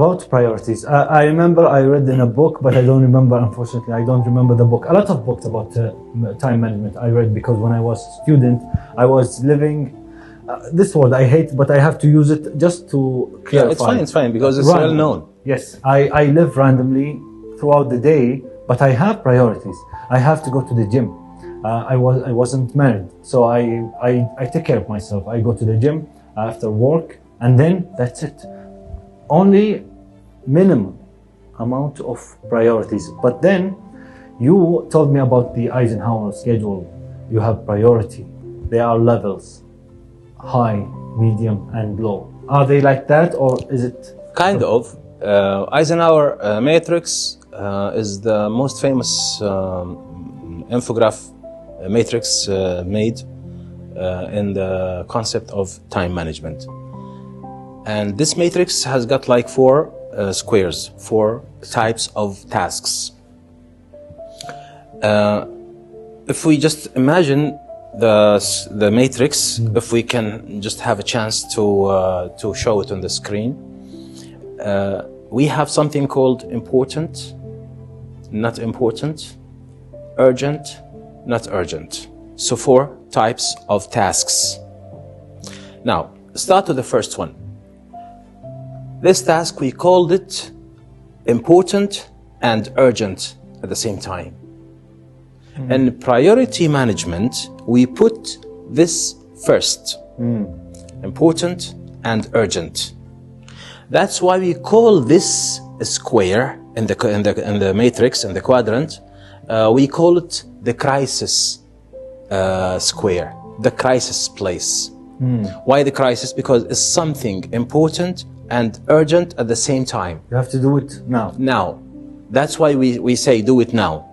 About priorities, I remember I read in a book, but I don't remember, unfortunately, I don't remember the book. A lot of books about time management I read, because when I was a student, I was living, this word I hate, but I have to use it just to clarify. Yeah, it's fine, because it's well known. Yes, I live randomly throughout the day, but I have priorities. I have to go to the gym. I wasn't married, so I take care of myself. I go to the gym after work, and then that's it. Only minimum amount of priorities. But then you told me about the Eisenhower schedule. You have priority. There are levels, high, medium, and low. Are they like that, or is it? Kind of. Eisenhower matrix is the most famous infograph matrix made in the concept of time management. And this matrix has got like four squares, four types of tasks. If we just imagine the matrix, if we can just have a chance to show it on the screen, we have something called important, not important, urgent, not urgent. So four types of tasks. Now, start with the first one. This task, we called it important and urgent at the same time. In priority management, we put this first, important and urgent. That's why we call this square in the matrix, in the quadrant, we call it the crisis square, the crisis place. Why the crisis? Because it's something important and urgent at the same time. You have to do it now. Now. That's why we say do it now.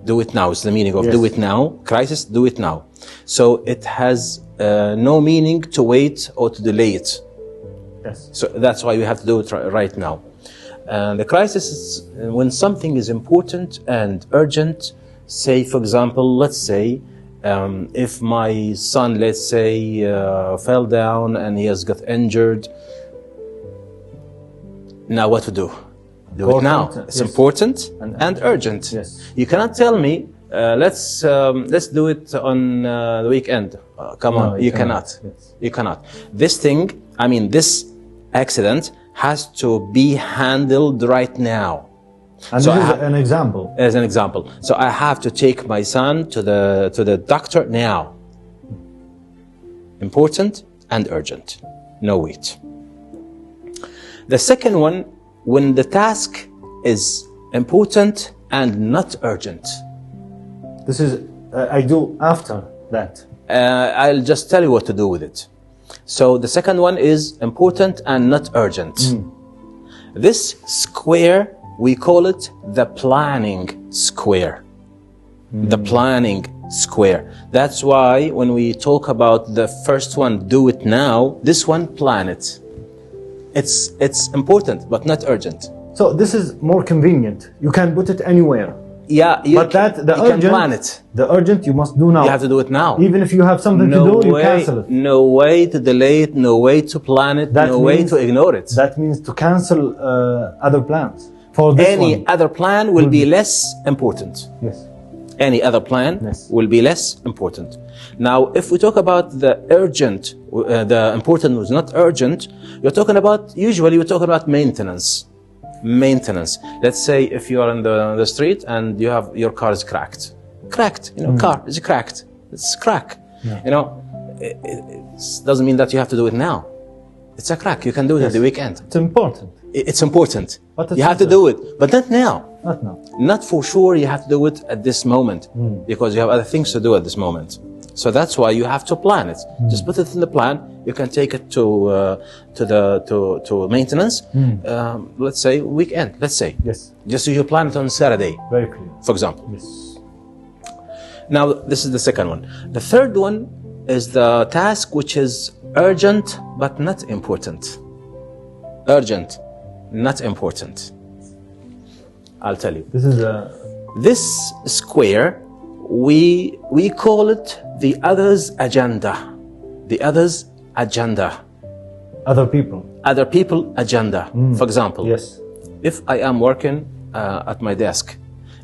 Do it now is the meaning of do it now. Crisis, do it now. So it has no meaning to wait or to delay it. Yes. So that's why we have to do it right now. The crisis is when something is important and urgent. Say, for example, let's say if my son, let's say, fell down and he has got injured. Now what to do? Do it now. It's important and urgent. Yes. You cannot tell me, let's do it on the weekend. Come on, you cannot. Yes. You cannot. This thing, this accident has to be handled right now. And so this is an example. As an example. So I have to take my son to the doctor now. Important and urgent. No wait. The second one, when the task is important and not urgent. This is, I do after that. I'll just tell you what to do with it. So the second one is important and not urgent. This square, we call it the planning square. The planning square. That's why when we talk about the first one, do it now, this one, plan it. It's important, but not urgent. So this is more convenient. You can put it anywhere. Yeah, you can plan it. The urgent you must do now. You have to do it now. Even if you have something to do, you cancel it. No way to delay it, no way to plan it, no way to ignore it. That means to cancel other plans. For this Any other plan will be less important. Yes. Any other plan will be less important. Now, if we talk about the urgent, the important was not urgent, usually we're talking about maintenance. Maintenance. Let's say if you are on the street and you have your car is cracked. Car is cracked. It's crack. Yeah. It doesn't mean that you have to do it now. It's a crack. You can do it at the weekend. It's important. It's important. But you have to do it, but not now. Not now. Not for sure you have to do it at this moment because you have other things to do at this moment. So that's why you have to plan it. Just put it in the plan. You can take it to maintenance. Let's say weekend. Let's say. Yes. Just so you plan it on Saturday. Very clear. For example. Yes. Now this is the second one. The third one is the task which is urgent but not important. Urgent, not important. I'll tell you. This square, we call it the others agenda. The others agenda. Other people. other people agenda. For example, Yes. if I am working at my desk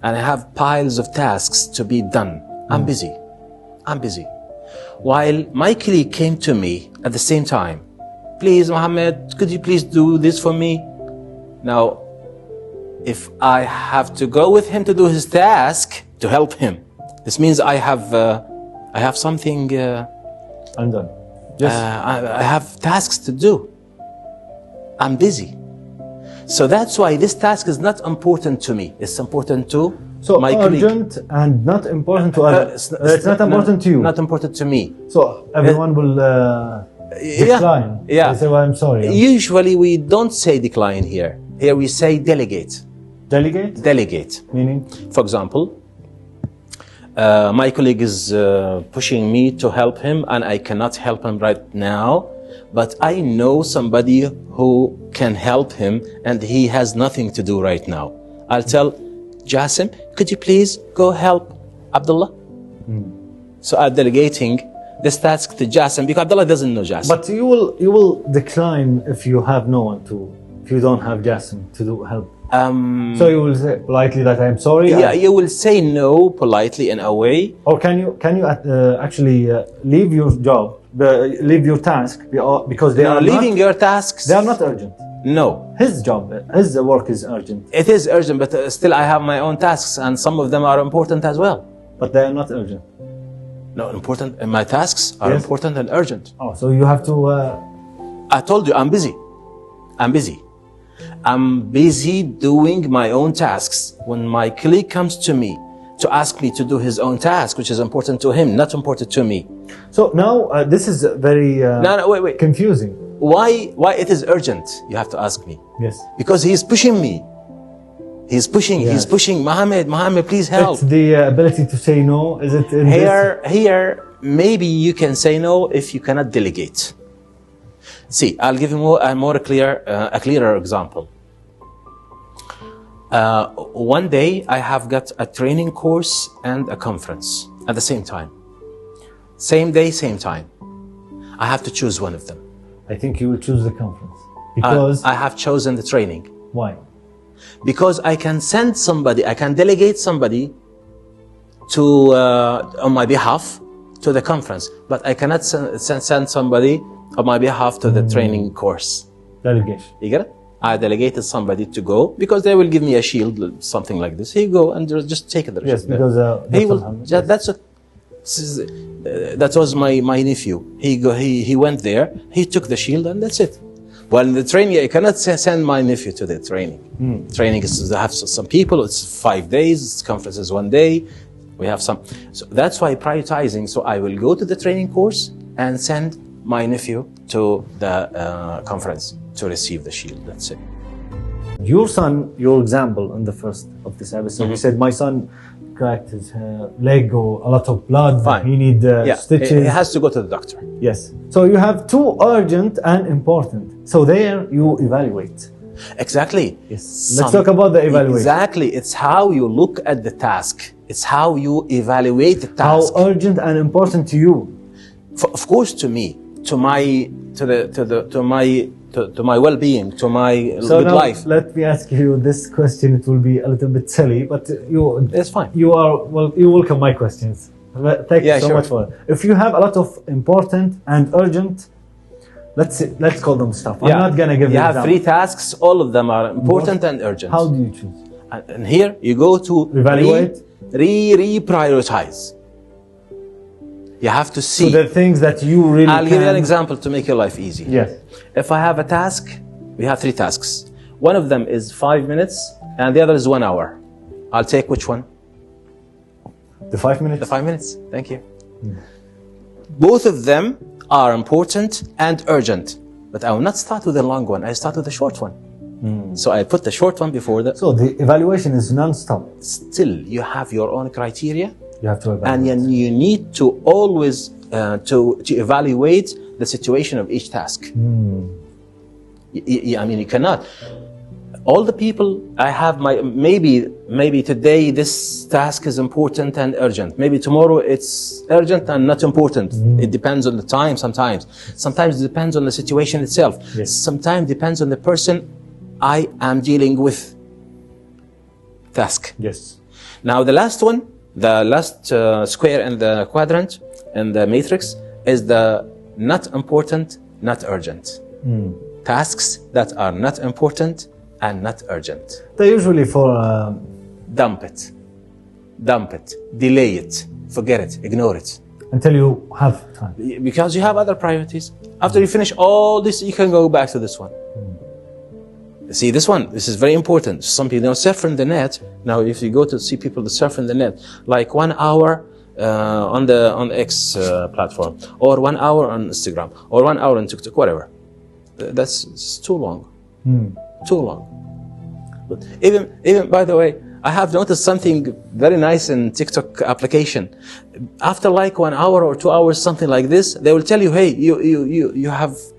and I have piles of tasks to be done, I'm busy. While my colleague came to me at the same time, please, Mohammed, could you please do this for me? Now, if I have to go with him to do his task to help him, this means I have something. Undone. Yes. I have tasks to do. I'm busy. So that's why this task is not important to me. It's important to my colleague. Urgent and not important to others. It's not important to you. Not important to me. So everyone will decline. Yeah. They say, well, I'm sorry. Usually we don't say decline here. Here we say delegate. Delegate? Delegate. Meaning? For example, my colleague is pushing me to help him and I cannot help him right now, but I know somebody who can help him and he has nothing to do right now. I'll tell Jassim, could you please go help Abdullah? So I'm delegating this task to Jassim because Abdullah doesn't know Jassim. But you will decline if you have no one if you don't have Jassim to do help. So you will say politely that I'm sorry. Yeah, you will say no politely in a way. Or can you actually leave your job, leave your task because they are leaving your tasks. They are not urgent. No. His work is urgent. It is urgent, but still I have my own tasks and some of them are important as well. But they are not urgent. No, important. And my tasks are important and urgent. Oh, so you have to. I told you I'm busy. I'm busy doing my own tasks. When my colleague comes to me to ask me to do his own task, which is important to him, not important to me. So now this is very wait. confusing. Why it is urgent? You have to ask me. Yes. Because he is pushing me. He's pushing. Mohammed, please help. It's the ability to say no. Is it in here? Maybe you can say no if you cannot delegate. See, I'll give you a clearer example. One day I have got a training course and a conference at the same time. Same day, same time. I have to choose one of them. I think you will choose the conference because I have chosen the training. Why? Because I can send somebody, I can delegate somebody to on my behalf to the conference, but I cannot send somebody on my behalf to the training course. Delegation. You get it? I delegated somebody to go because they will give me a shield, something like this. Here you go, and just take it. Yes, because he will. That was my nephew. He went there. He took the shield, and that's it. Well, in the training, I cannot send my nephew to the training. Training is to have some people. It's 5 days. Conference is 1 day. We have some. So that's why prioritizing. So I will go to the training course and send my nephew to the conference to receive the shield. That's it. Your son, your example in the first of this episode, you said my son cracked his leg or a lot of blood. Fine. He needs stitches. He has to go to the doctor. Yes. So you have two urgent and important. So there you evaluate. Exactly. Yes. Let's talk about the evaluation. Exactly. It's how you look at the task. It's how you evaluate the task. How urgent and important to you? Of course, to me, to my well-being, to my good life. Let me ask you this question. It will be a little bit silly, but it's fine. You welcome my questions. Thank you so much for it. If you have a lot of important and urgent, let's call them stuff. I'm not gonna give you. You have 3 tasks. All of them are important and urgent. How do you choose? And here you go to evaluate, reprioritize. You have to see. So the things that you really I'll give you an example to make your life easy. Yes. If I have a task, we have 3 tasks. One of them is 5 minutes and the other is 1 hour. I'll take which one? The 5 minutes? The 5 minutes. Thank you. Both of them are important and urgent. But I will not start with the long one. I start with the short one. So I put the short one before the... So the evaluation is non-stop. Still, you have your own criteria. You have to evaluate. And you need to always to evaluate the situation of each task. I mean, you cannot. All the people I have maybe today this task is important and urgent. Maybe tomorrow it's urgent and not important. It depends on the time sometimes. Sometimes it depends on the situation itself. Yes. Sometimes depends on the person I am dealing with. Task. Yes. Now the last one, the last square in the quadrant in the matrix is the not important, not urgent. Tasks that are not important and not urgent. They're usually for Dump it, delay it, forget it, ignore it. until you have time. Because you have other priorities. After you finish all this, you can go back to this one. See, this is very important. Some people don't surf on the net. Now, if you go to see people that surf on the net, like 1 hour on the X platform, or 1 hour on Instagram, or 1 hour on TikTok, whatever. It's too long. Too long. But even by the way, I have noticed something very nice in TikTok application. After like 1 hour or 2 hours, something like this, they will tell you, "Hey,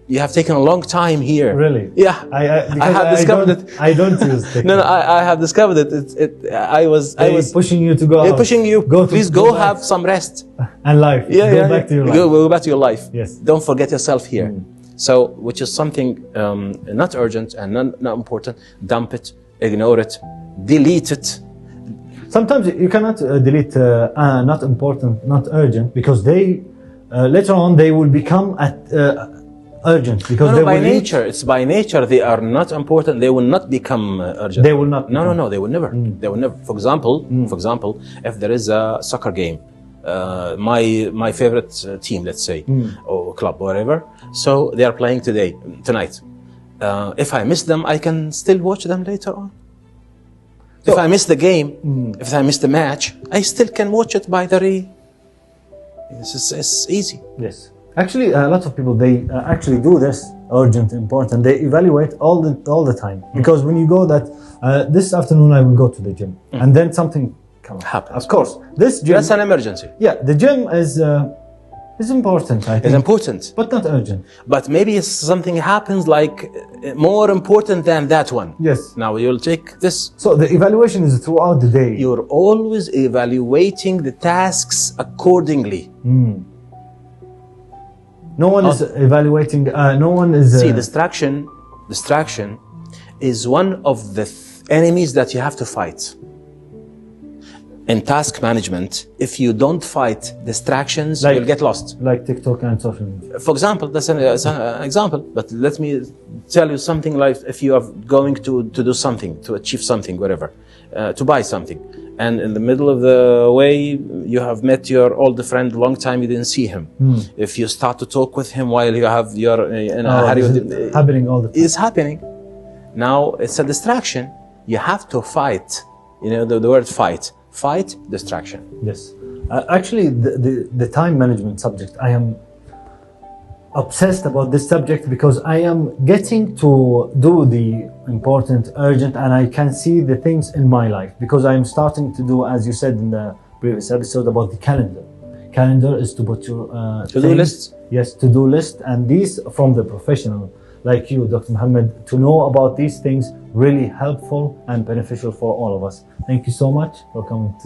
you have taken a long time here." Really? Yeah. I have discovered it. I don't use TikTok. No, I have discovered it. I was pushing you to go out. pushing you. Please go have some rest. And life. Go back to your life. Go back to your life. Yes. Don't forget yourself here. So, which is something not urgent and not important. Dump it, ignore it, delete it. Sometimes you cannot delete not important, not urgent, because they later on they will become urgent because No, they by will nature, it's by nature they are not important. They will not become urgent. They will not. No, they will never. They will never. For example, if there is a soccer game, my favorite team, let's say, or club, whatever. So they are playing tonight. If I miss them, I can still watch them later on. So, if I miss the game, if I miss the match, I still can watch it by the It's easy. Yes. Actually, a lot of people, they actually do this urgent, important. They evaluate all the time. Because when you go that, this afternoon I will go to the gym. And then something happens. Of course. This gym... That's an emergency. Yeah, the gym is important, I think. It's important. But not urgent. But maybe something happens like more important than that one. Yes. Now you'll take this. So the evaluation is throughout the day. You're always evaluating the tasks accordingly. No one is evaluating, no one is... See, distraction is one of the enemies that you have to fight. In task management, if you don't fight distractions, you'll get lost. Like TikTok and social media. For example, that's an example, but let me tell you something like if you are going to do something, to achieve something, whatever, to buy something, and in the middle of the way, you have met your old friend, long time you didn't see him. If you start to talk with him while you have your... happening all the time. It's happening. Now, it's a distraction. You have to fight. You know, the word fight. Fight distraction. Yes. Actually, the time management subject, I am obsessed about this subject because I am getting to do the important, urgent, and I can see the things in my life because I am starting to do, as you said in the previous episode, about the calendar. Calendar is to put your to-do list. Yes, to-do list, and these from the professional like you, Dr. Mohammed, to know about these things, really helpful and beneficial for all of us. Thank you so much for coming today.